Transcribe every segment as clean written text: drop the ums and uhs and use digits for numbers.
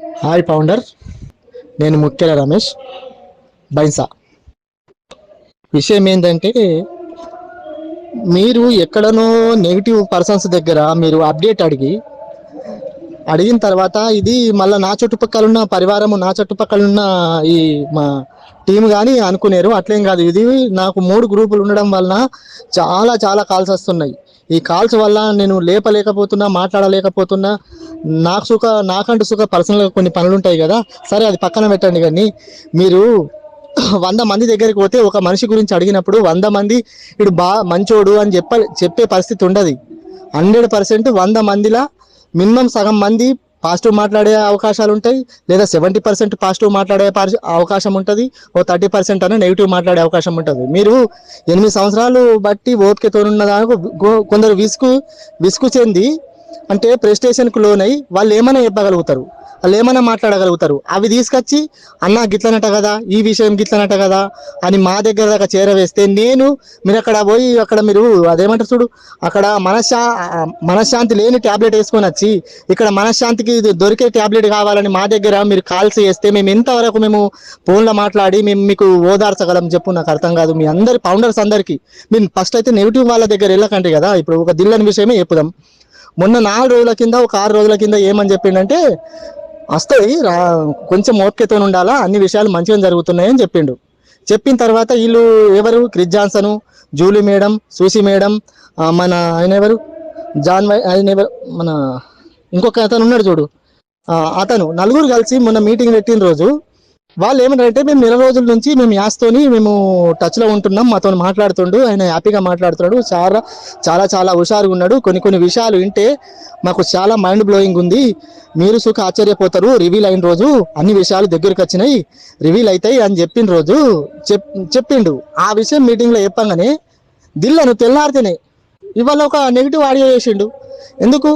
Hi founder, నేను ముఖ్యల రమేష్ బైన్సా. విషయం ఏంటంటే, మీరు ఎక్కడనో నెగిటివ్ పర్సన్స్ దగ్గర మీరు అప్డేట్ అడిగిన తర్వాత ఇది మళ్ళీ నా చుట్టుపక్కల ఉన్న పరివారము, నా చుట్టుపక్కల ఉన్న ఈ మా టీం కానీ అనుకునేరు. అట్లేం కాదు, ఇది నాకు 3 గ్రూపులు ఉండడం వలన చాలా చాలా కాల్స్ వస్తున్నాయి. ఈ కాల్స్ వల్ల నేను లేపలేకపోతున్నా, మాట్లాడలేకపోతున్నా. నాకంటూ సుఖ పర్సనల్గా కొన్ని పనులు ఉంటాయి కదా. సరే, అది పక్కన పెట్టండి. కానీ మీరు 100 మంది దగ్గరికి పోతే ఒక మనిషి గురించి అడిగినప్పుడు 100 మంది ఇడు మంచోడు అని చెప్పే పరిస్థితి ఉండదు. 100% 100 మందిలా మినిమం సగం మంది పాజిటివ్ మాట్లాడే అవకాశాలు ఉంటాయి, లేదా 70% పాజిటివ్ మాట్లాడే అవకాశం ఉంటుంది, ఓ 30% అనే నెగిటివ్ మాట్లాడే అవకాశం ఉంటుంది. మీరు 8 సంవత్సరాలు బట్టి ఓపికతోనున్న దానికి కొందరు విసుగు చెంది, అంటే ప్రెస్టేషన్కు లోనై వాళ్ళు ఏమైనా చెప్పగలుగుతారు, వాళ్ళు ఏమైనా మాట్లాడగలుగుతారు. అవి తీసుకొచ్చి అన్న గిట్లనట కదా, ఈ విషయం గిట్లనట కదా అని మా దగ్గర దాకా చేరవేస్తే మీరు అక్కడ పోయి అక్కడ మీరు అదేమంటారు చూడు, అక్కడ మనశ్శాంతి లేని ట్యాబ్లెట్ వేసుకొని వచ్చి ఇక్కడ మనశ్శాంతికి దొరికే ట్యాబ్లెట్ కావాలని మా దగ్గర మీరు కాల్స్ చేస్తే మేము ఎంతవరకు ఫోన్లో మాట్లాడి మీకు ఓదార్చగలం చెప్పు? నాకు అర్థం కాదు. మీ అందరి ఫౌండర్స్ అందరికీ మీరు ఫస్ట్ అయితే నెగిటివ్ వాళ్ళ దగ్గర వెళ్ళకండి కదా. ఇప్పుడు ఒక దిల్లని విషయమే చెప్పుదాం. మొన్న 4 రోజుల కింద, ఒక 6 రోజుల కింద ఏమని చెప్పిండంటే, వస్తాయి కొంచెం ఓపికతో ఉండాలా, అన్ని విషయాలు మంచిగా జరుగుతున్నాయని చెప్పిండు. చెప్పిన తర్వాత వీళ్ళు ఎవరు, క్రిస్ జాన్సను, జూలీ మేడం, సూసి మేడం, మన ఆయన ఎవరు, ఆయన ఎవరు, మన ఇంకొక అతను ఉన్నాడు చూడు, అతను, నలుగురు కలిసి మొన్న మీటింగ్ పెట్టిన రోజు వాళ్ళు ఏమంటారంటే, మేము 1 రోజుల నుంచి మేము యాస్తోని టచ్లో ఉంటున్నాం, మాతో మాట్లాడుతుండు, ఆయన హ్యాపీగా మాట్లాడుతున్నాడు, చాలా చాలా చాలా హుషారుగా ఉన్నాడు, కొన్ని విషయాలు వింటే మాకు చాలా మైండ్ బ్లోయింగ్ ఉంది, మీరు సుఖ ఆశ్చర్యపోతారు, రివీల్ అయిన రోజు అన్ని విషయాలు దగ్గరికి వచ్చినాయి, రివీల్ అవుతాయి అని చెప్పిన రోజు చెప్పిండు. ఆ విషయం మీటింగ్లో చెప్పంగానే దిల్లను తెల్లారితేనే ఇవాళ ఒక నెగిటివ్ ఆడియో చేసిండు. ఎందుకు?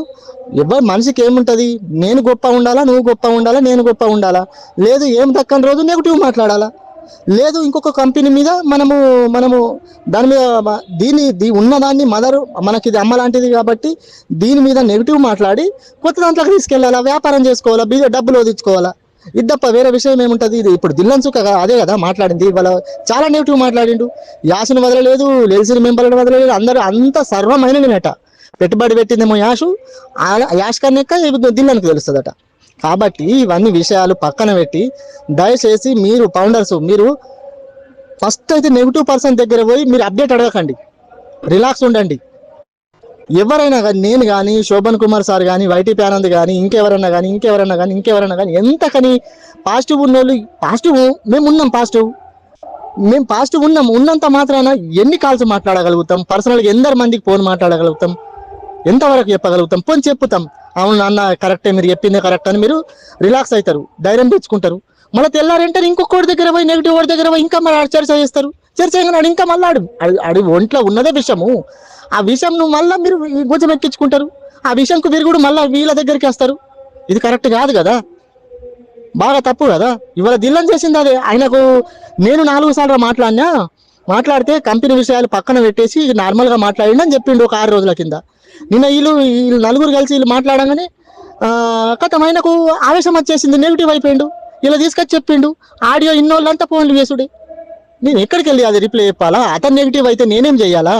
ఎవరి మనిషికి ఏముంటుంది, నేను గొప్ప ఉండాలా, నువ్వు గొప్ప ఉండాలా, నేను గొప్ప ఉండాలా, లేదు ఏం దక్కని రోజు నెగిటివ్ మాట్లాడాలా, లేదు ఇంకొక కంపెనీ మీద మనము దాని మీద ఉన్నదాన్ని మనకి ఇది అమ్మ లాంటిది కాబట్టి దీని మీద నెగిటివ్ మాట్లాడి కొత్త దాంట్లోకి తీసుకెళ్ళాలా, వ్యాపారం చేసుకోవాలా, డబ్బులు వదిలించుకోవాలా, ఇది తప్ప వేరే విషయం ఏముంటుంది? ఇది ఇప్పుడు దిల్లన్ సుఖ అదే కదా మాట్లాడింది. ఇవాళ చాలా నెగిటివ్ మాట్లాడిండు. యాసును వదలలేదు, లేల్సిన మెంబర్లను వదలలేదు, అందరూ అంత సర్వమైన నేట. పెట్టుబడి పెట్టిందేమో యాష్ కన్నెక్క దిల్లన్కి తెలుస్తుందట. కాబట్టి ఇవన్నీ విషయాలు పక్కన పెట్టి దయచేసి మీరు ఫౌండర్స్, మీరు ఫస్ట్ అయితే నెగిటివ్ పర్సన్ దగ్గర పోయి మీరు అప్డేట్ అడగకండి, రిలాక్స్ ఉండండి. ఎవరైనా కానీ, నేను కానీ, శోభన్ కుమార్ సార్ కానీ, వైటీపీ ఆనంద్ కానీ, ఇంకెవరన్నా కానీ ఎంతకని పాజిటివ్ ఉన్నోళ్ళు, మేము పాజిటివ్ ఉన్నంత మాత్రాన ఎన్ని కాల్స్ మాట్లాడగలుగుతాం, పర్సనల్గా ఎందరు మందికి ఫోన్ మాట్లాడగలుగుతాం, ఎంతవరకు చెప్పగలుగుతాం, పోనీ చెప్పుతాం. అవును అన్న కరెక్టే, మీరు చెప్పిందే కరెక్ట్ అని మీరు రిలాక్స్ అవుతారు, ధైర్యం తెచ్చుకుంటారు. మళ్ళీ తెల్లారంటే ఇంకొకటి దగ్గర పోయి, నెగిటివ్ వాడి దగ్గర పోయి ఇంకా మళ్ళీ చర్చ చేస్తారు. చర్చ చేయగానే ఇంకా మళ్ళీ అడు ఒంట్లో ఉన్నదే విషము, ఆ విషయం నువ్వు మళ్ళీ మీరు గుజ్జం ఎక్కించుకుంటారు. ఆ విషయంకు మీరు కూడా మళ్ళీ వీళ్ళ దగ్గరికి వస్తారు. ఇది కరెక్ట్ కాదు కదా, బాగా తప్పు కదా. ఇవాళ దిల్లం చేసింది అదే. ఆయనకు నేను 4 సార్లు మాట్లాడితే కంపెనీ విషయాలు పక్కన పెట్టేసి నార్మల్గా మాట్లాడిండు అని చెప్పిండు ఒక 6 రోజుల కింద. నిన్న వీళ్ళు నలుగురు కలిసి మాట్లాడంగానే కథం ఆయనకు ఆవేశం వచ్చేసింది, నెగిటివ్ అయిపోయిండు. ఇలా తీసుకొచ్చి చెప్పిండు. ఆడియో ఇన్నోళ్ళంతా ఫోన్లు చేసుడే. నేను ఎక్కడికి వెళ్ళి అది రిప్లై చెప్పాలా? అతను నెగిటివ్ అయితే నేనేం చెయ్యాలా?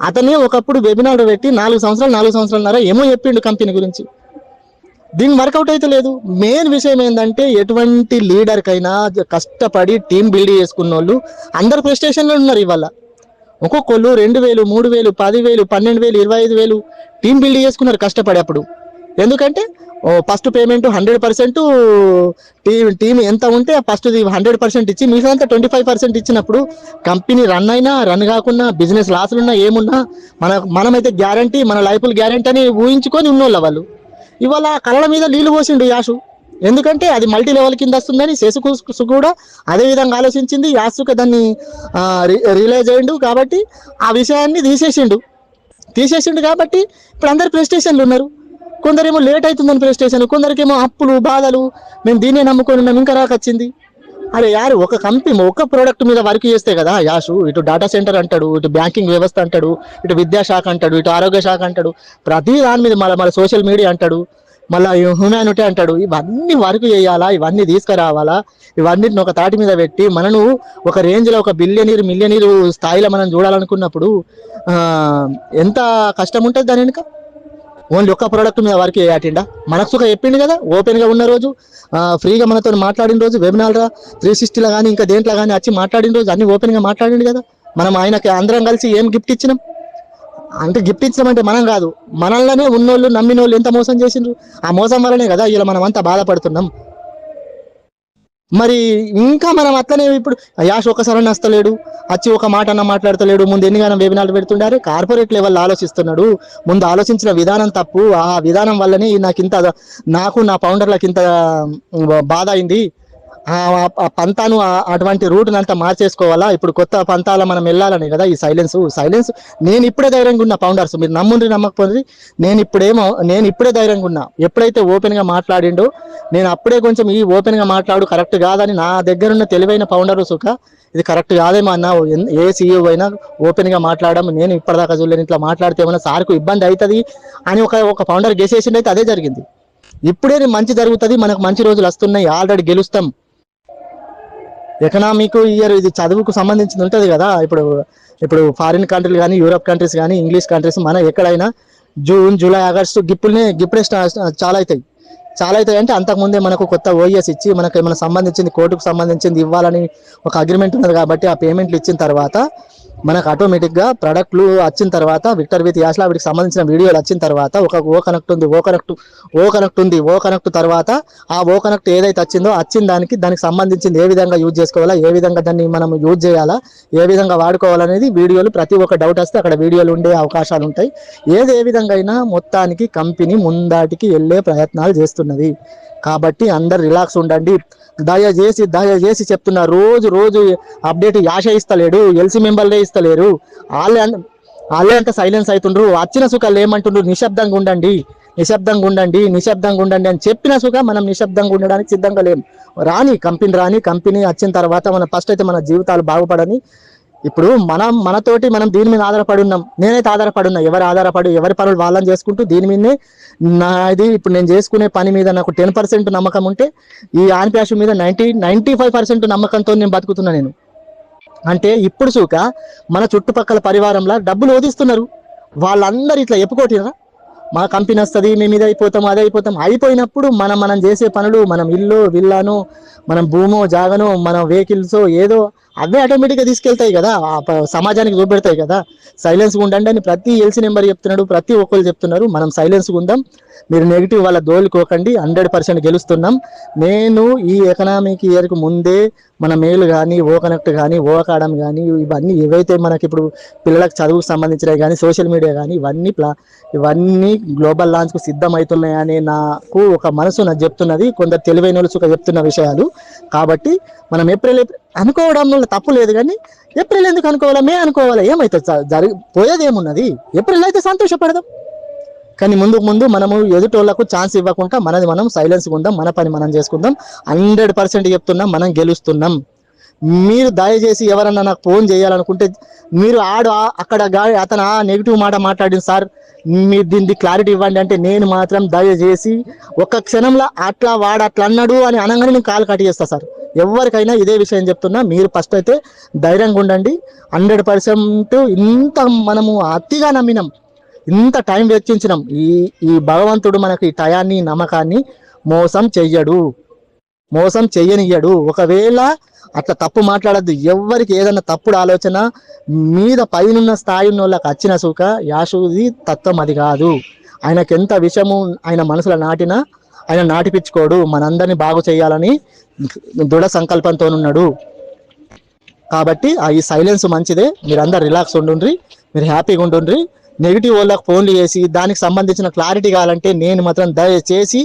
అతనే ఒకప్పుడు వెబినార్ పెట్టి 4 సంవత్సరాలున్నర ఏమో చెప్పిండు కంపెనీ గురించి. దీన్ని వర్కౌట్ అయితే లేదు. మెయిన్ విషయం ఏంటంటే, ఎటువంటి లీడర్కైనా కష్టపడి టీం బిల్డ్ చేసుకున్న వాళ్ళు అందరు ప్రెస్టేషన్లో ఉన్నారు. ఇవాళ ఒక్కొక్కళ్ళు 2,000, 3,000, 10,000, 12,000, 25,000 టీం బిల్డ్ చేసుకున్నారు కష్టపడి. అప్పుడు ఎందుకంటే ఫస్ట్ పేమెంట్ 100%, టీం ఎంత ఉంటే ఫస్ట్ 100% ఇచ్చి మిగతా 25% ఇచ్చినప్పుడు కంపెనీ రన్ అయినా రన్ కాకున్నా, బిజినెస్ లాసులున్నా ఏమున్నా మనమైతే గ్యారంటీ, మన లైఫ్లు గ్యారంటీ అని ఊహించుకొని ఉన్నోళ్ళ వాళ్ళు. ఇవాళ కళ్ళ మీద నీళ్లు పోసిండు యాషు. ఎందుకంటే అది మల్టీ లెవెల్ కింద వస్తుందని శేసు కూడా అదే విధంగా ఆలోచించింది. యాసుక దాన్ని రియలైజ్ అయ్యిండు కాబట్టి ఆ విషయాన్ని తీసేసిండు కాబట్టి ఇప్పుడు అందరు ప్రెస్టేషన్లు ఉన్నారు. కొందరేమో లేట్ అవుతుందని ప్రెస్టేషన్, కొందరికేమో అప్పులు, బాధలు, మేము దీన్నే నమ్ముకొని ఉన్నాం ఇంకా రాకొచ్చింది. అరే యారు, ఒక కంపెనీ ఒక ప్రోడక్ట్ మీద వర్క్ చేస్తే కదా యాషు, ఇటు డేటా సెంటర్ అంటాడు, ఇటు బ్యాంకింగ్ వ్యవస్థ అంటాడు, ఇటు విద్యాశాఖ అంటాడు, ఇటు ఆరోగ్య శాఖ అంటాడు, ప్రతి దాని మీద మళ్ళీ సోషల్ మీడియా అంటాడు. మళ్ళీ హ్యూమానిటీ అంటాడు. ఇవన్నీ వర్క్ చేయాలా, ఇవన్నీ తీసుకురావాలా, ఇవన్నిటిని ఒక తాటి మీద పెట్టి మనను ఒక రేంజ్లో ఒక మిలియనీర్ స్థాయిలో మనం చూడాలనుకున్నప్పుడు ఎంత కష్టం ఉంటుంది దాని వెనుక. ఓన్లీ ఒక్క ప్రోడక్ట్ మీద వర్క్ చేయాటిండా మనకు సుఖ చెప్పిండు కదా. ఓపెన్గా ఉన్న రోజు ఫ్రీగా మనతో మాట్లాడిన రోజు వెబినార్ 360లో కానీ ఇంకా దేంట్లో కానీ వచ్చి మాట్లాడిన రోజు అన్ని ఓపెన్గా మాట్లాడిండు కదా. మనం ఆయనకి అందరం కలిసి ఏం గిఫ్ట్ ఇచ్చినాం అంటే, గిఫ్ట్ ఇచ్చినామంటే మనం కాదు, మనల్లోనే ఉన్నోళ్ళు నమ్మినోళ్ళు ఎంత మోసం చేసిండ్రు. ఆ మోసం వల్లనే కదా ఇలా మనం అంతా బాధపడుతున్నాం. మరి ఇంకా మనం అట్లనే ఇప్పుడు యాష్ ఒకసారి వస్తలేడు, వచ్చి ఒక మాట అన్న మాట్లాడతలేడు. ముందు ఎన్నిగానో వెబినార్లు పెడుతుండారు, కార్పొరేట్ లెవెల్ ఆలోచిస్తున్నాడు. ముందు ఆలోచించిన విధానం తప్పు. ఆ విధానం వల్లనే నాకు నా ఫౌండర్లకు ఇంత బాధ అయింది. ఆ పంతాను అటువంటి రూట్ని అంతా మార్చేసుకోవాలా. ఇప్పుడు కొత్త పంతాల మనం వెళ్ళాలని కదా ఈ సైలెన్స్. నేను ఇప్పుడే ధైర్యంగా ఉన్నా ఫౌండర్స్, మీరు నమ్ముండ్రి నమ్మకపోతే నేను ఇప్పుడే ధైర్యంగా ఉన్నా. ఎప్పుడైతే ఓపెన్గా మాట్లాడిండో నేను అప్పుడే కొంచెం ఈ ఓపెన్గా మాట్లాడు కరెక్ట్ కాదని నా దగ్గర ఉన్న తెలివైన ఫౌండర్ సుఖ ఇది కరెక్ట్ కాదేమో అన్న, ఏ సీఈఓ అయినా ఓపెన్గా మాట్లాడడం నేను ఇప్పటిదాకా చూడలేను. ఇట్లా మాట్లాడితే ఏమైనా సార్కు ఇబ్బంది అవుతుంది అని ఒక ఫౌండర్ గెసేసిండి. అయితే అదే జరిగింది. ఇప్పుడే మంచి జరుగుతుంది, మనకు మంచి రోజులు వస్తున్నాయి, ఆల్రెడీ గెలుస్తాం. ఎకనామిక్ ఇయర్ ఇది చదువుకు సంబంధించింది ఉంటుంది కదా. ఇప్పుడు ఫారిన్ కంట్రీలు కానీ, యూరోప్ కంట్రీస్ కానీ, ఇంగ్లీష్ కంట్రీస్, మన ఎక్కడైనా జూన్ జూలై ఆగస్టు గిప్పుడే చాలా అవుతాయి అంటే అంతకుముందే మనకు కొత్త ఓఎస్ ఇచ్చి మనకు ఏమైనా సంబంధించింది కోర్టుకు సంబంధించింది ఇవ్వాలని ఒక అగ్రిమెంట్ ఉన్నది కాబట్టి ఆ పేమెంట్లు ఇచ్చిన తర్వాత మనకు ఆటోమేటిక్గా ప్రొడక్ట్లు వచ్చిన తర్వాత విక్టర్ విత్ యాష్లా వీటికి సంబంధించిన వీడియోలు వచ్చిన తర్వాత ఒక ఓ కనెక్ట్ తర్వాత ఆ ఓ కనెక్ట్ ఏదైతే వచ్చిన దానికి సంబంధించింది ఏ విధంగా యూజ్ చేసుకోవాలా, ఏ విధంగా దాన్ని మనం యూజ్ చేయాలా, ఏ విధంగా వాడుకోవాలనేది వీడియోలు ప్రతి ఒక్క డౌట్ వస్తే అక్కడ వీడియోలు ఉండే అవకాశాలు ఉంటాయి. ఏ విధంగా అయినా మొత్తానికి కంపెనీ ముందాటికి వెళ్ళే ప్రయత్నాలు చేస్తున్నది. కాబట్టి అందరు రిలాక్స్ ఉండండి. దయచేసి చెప్తున్నా, రోజు అప్డేట్ యాష ఇస్తలేడు, ఎల్సీ మెంబర్లే ఇస్తలేరు, వాళ్ళే అంత సైలెన్స్ అవుతుండ్రు. వచ్చిన సుఖాలు ఏమంటుండ్రు, నిశ్శబ్దంగా ఉండండి అని చెప్పిన సుఖ మనం నిశ్శబ్దంగా ఉండడానికి సిద్ధంగా లేము. కంపెనీ వచ్చిన తర్వాత మనం ఫస్ట్ అయితే మన జీవితాలు బాగుపడని. ఇప్పుడు మనతోటి మనం దీని మీద ఆధారపడి ఉన్నాం. నేనైతే ఆధారపడి ఉన్నా, ఎవరి పనులు వాళ్ళని చేసుకుంటూ దీని మీదనే ఇప్పుడు నేను చేసుకునే పని మీద నాకు 10% నమ్మకం ఉంటే ఈ ఆన్ప్యాష్ మీద 95% నమ్మకంతో నేను బతుకుతున్నా. నేను అంటే ఇప్పుడు సుఖ మన చుట్టుపక్కల పరివారంలో డబ్బులు ఓదిస్తున్నారు. వాళ్ళందరూ ఇట్లా చెప్పుకోటిరా, మా కంపెనీ వస్తుంది, మేము ఇది అయిపోతాం అదే అయిపోయినప్పుడు మనం చేసే పనులు, మనం ఇల్లు విల్లాను, మనం భూమో జాగనో, మన వెహికల్స్ ఏదో అవే ఆటోమేటిక్గా తీసుకెళ్తాయి కదా, సమాజానికి చూపెడతాయి కదా. సైలెన్స్గా ఉండండి అని ప్రతి ఎల్సీ నెంబర్ చెప్తున్నాడు, ప్రతి ఒక్కరు చెప్తున్నారు. మనం సైలెన్స్గా ఉందాం. మీరు నెగిటివ్ వాళ్ళ దోలుకోకండి. 100% గెలుస్తున్నాం. నేను ఈ ఎకనామిక్ ఇయర్కు ముందే మన మెయిల్ కానీ, ఓ కనెక్ట్ కానీ, ఓ అకాడమీ కానీ, ఇవన్నీ ఏవైతే మనకి ఇప్పుడు పిల్లలకు చదువుకు సంబంధించినవి కానీ, సోషల్ మీడియా కానీ, ఇవన్నీ గ్లోబల్ లాంచ్కు సిద్ధమవుతున్నాయని నాకు ఒక మనసు నాకు చెప్తున్నది. కొందరు తెలివైన వాళ్ళు సుఖ చెప్తున్న విషయాలు. కాబట్టి మనం ఏప్రిల్ అనుకోవడంలో తప్పు లేదు, కానీ ఏప్రిల్ ఎందుకు అనుకోవాలా, మే అనుకోవాలా, ఏమవుతుంది, పోయేది ఏమున్నది. ఏప్రిల్ అయితే సంతోషపడదాం, కానీ ముందు మనము ఎదుటోళ్లకు ఛాన్స్ ఇవ్వకుండా మనది మనం సైలెన్స్గా ఉందాం, మన పని మనం చేసుకుందాం. 100% చెప్తున్నాం, మనం గెలుస్తున్నాం. మీరు దయచేసి ఎవరన్నా నాకు ఫోన్ చేయాలనుకుంటే మీరు అక్కడ అతను నెగిటివ్ మాట మాట్లాడింది సార్, మీరు దీనికి క్లారిటీ ఇవ్వండి అంటే నేను మాత్రం దయచేసి ఒక్క క్షణంలో అట్లా అన్నాడు అని అనగానే నేను కాల్ కట్ చేస్తా సార్. ఎవరికైనా ఇదే విషయం చెప్తున్నా, మీరు ఫస్ట్ అయితే ధైర్యంగా ఉండండి. 100% ఇంత మనము అతిగా నమ్మినాం, ఇంత టైం వెచ్చించినాం. ఈ భగవంతుడు మనకు ఈ టయాన్ని నమ్మకాన్ని మోసం చెయ్యనియ్యడు. ఒకవేళ అట్లా తప్పు మాట్లాడద్దు. ఎవరికి ఏదన్నా తప్పుడు ఆలోచన మీద పైనున్న స్థాయి ఉన్న వాళ్ళకి వచ్చిన సుఖ యాషుది తత్వం అది కాదు. ఆయనకి ఎంత విషయము ఆయన మనసులో నాటినా ఆయన నాటిపించుకోడు. మనందరినీ బాగు చేయాలని దృఢ సంకల్పంతో ఉన్నాడు. కాబట్టి ఈ సైలెన్స్ మంచిదే. మీరందరు రిలాక్స్ ఉండుండ్రి, మీరు హ్యాపీగా ఉండుండ్రి. నెగిటివ్ వాళ్ళకి ఫోన్లు చేసి దానికి సంబంధించిన క్లారిటీ కావాలంటే నేను మాత్రం దయచేసి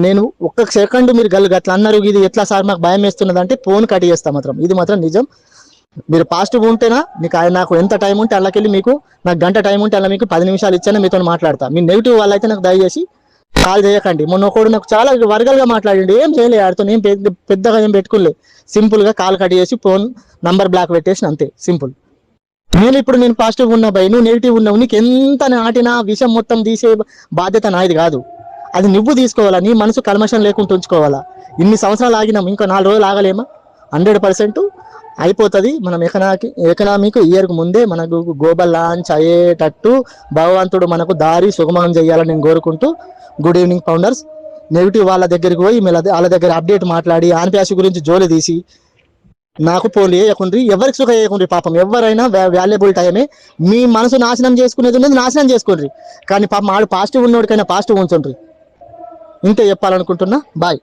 నేను ఒక్క సెకండ్ మీరు అట్లా అన్నారు, ఇది ఎట్లా సార్ మాకు భయం వేస్తున్నది అంటే ఫోన్ కట్ చేస్తా మాత్రం. ఇది మాత్రం నిజం. మీరు పాజిటివ్ ఉంటేనా నాకు ఎంత టైం ఉంటే అల్లకెళ్ళి మీకు నాకు గంట టైం ఉంటే అలా మీకు 10 నిమిషాలు ఇచ్చాను మీతో మాట్లాడతా. మీ నెగిటివ్ వాళ్ళైతే నాకు దయచేసి కాల్ చేయకండి. మొన్న ఒకడు నాకు చాలా వర్గల్గా మాట్లాడిండు, ఏం చేయలే, ఆడితో ఏం పెద్దగా ఏం పెట్టుకోలే. సింపుల్గా కాల్ కట్ చేసి ఫోన్ నంబర్ బ్లాక్ పెట్టేసి అంతే, సింపుల్. నేను పాజిటివ్ ఉన్నా భయ్, నువ్వు నెగిటివ్ ఉన్నావు, నీకు ఎంత నాటినా విషయం మొత్తం తీసే బాధ్యత నాది కాదు. అది నువ్వు తీసుకోవాలా, నీ మనసు కల్మషం లేకుండా ఉంచుకోవాలా. ఇన్ని సంవత్సరాలు ఆగినాం, ఇంకా 4 రోజులు ఆగలేమా? 100% అయిపోతుంది. మనం ఎకనామిక్ ఇయర్కు ముందే మనకు గ్లోబల్ లాంచ్ అయ్యేటట్టు భగవంతుడు మనకు దారి సుగమం చేయాలని నేను కోరుకుంటూ, గుడ్ ఈవినింగ్ ఫౌండర్స్. నెగిటివ్ వాళ్ళ దగ్గరికి పోయి వాళ్ళ దగ్గర అప్డేట్ మాట్లాడి ఆన్ప్యాసి గురించి జోలి తీసి నాకు పోలీ వేయకుండ్రి, ఎవరికి సుఖ వేయకుండ్రి. పాపం ఎవరైనా వాల్యుబుల్ టైమే. మీ మనసు నాశనం చేసుకునేది ఉన్నది నాశనం చేసుకోండి, కానీ పాపం ఆడు పాజిటివ్ ఉన్నోడికైనా పాజిటివ్ ఉంచుండ్రి. ఇంతే చెప్పాలనుకుంటున్నా. బాయ్.